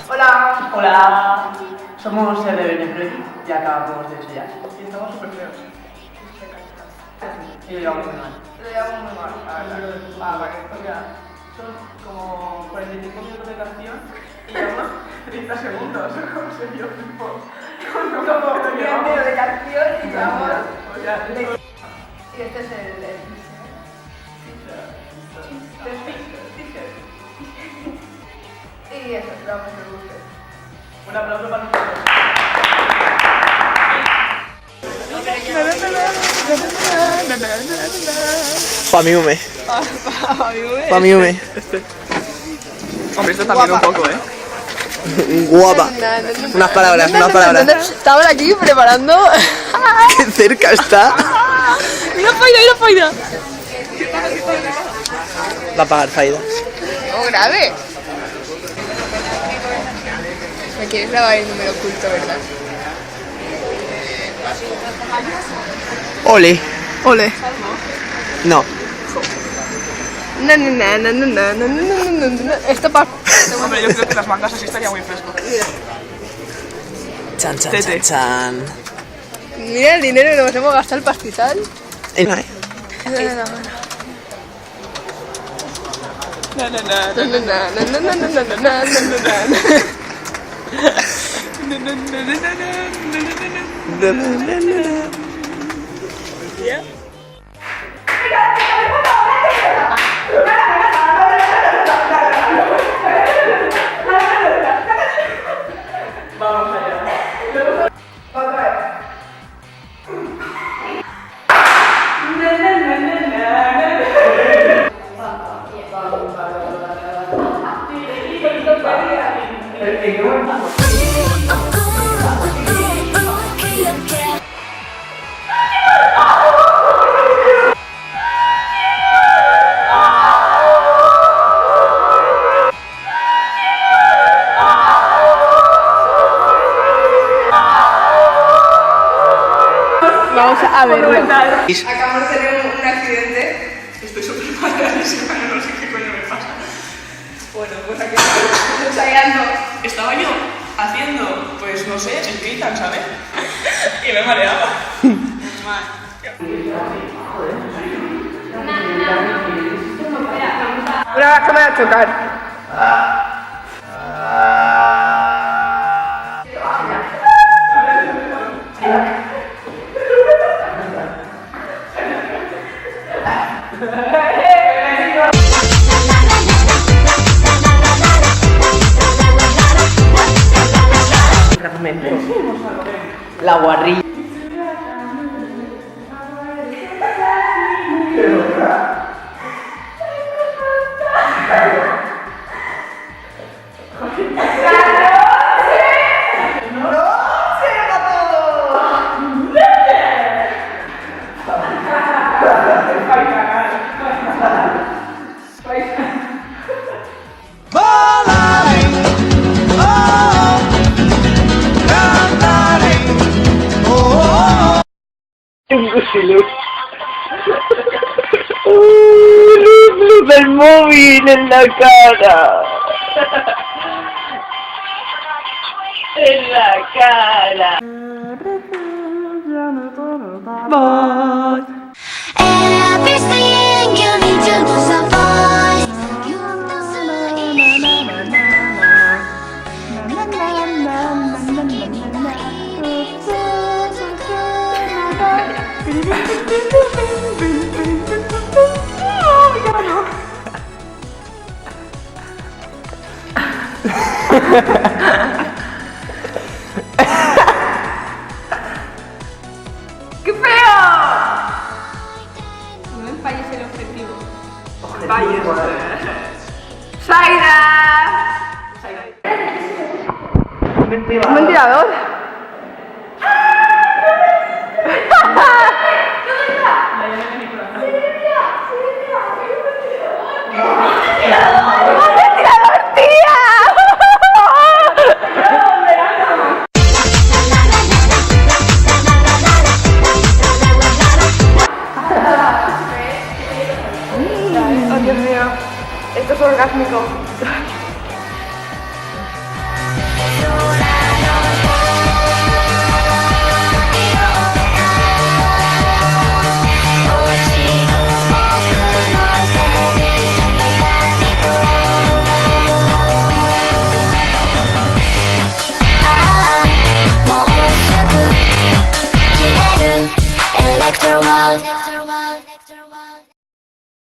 Hola. Hola. Somos RBN Freddy y acabamos de chillar. Y estamos súper feos. Y lo llevamos muy mal. Lo llevamos muy mal. Son como 45 minutos de canción y llevamos 30 segundos. ¿Cómo se dio tiempo? Como un día entero de canción y llevamos... Y este es el y eso, esperamos que os guste. Un aplauso para nosotros. Pa' mi hume. Pa' mi hume. Hombre, esto también un poco, Guapa. Unas palabras. Estamos aquí preparando. Qué cerca está. Mira Faida. Va a pagar Faida. No, grave. Me quieres grabar el número oculto, ¿verdad? Ole. No. No. Esto para... Hombre, yo creo que las mangas así estaría muy fresco. Chan. Mira el dinero que nos hemos gastado el pastizal. Vamos a verlo. Acabamos de tener un accidente. Estoy súper mareadísima, no sé qué coño me pasa. Bueno, pues aquí estamos ensayando. Estaba yo haciendo, pues no sé, el Keitan, ¿sabes? Y me mareaba. Una vez que me va a chocar. La guarrilla. Luz del móvil en la cara. En la cara. Everything you need to do survive. You want to ¡Qué feo! No me falles el objetivo. ¡Zaira! ¿Un ventilador? orgásmico. Electro world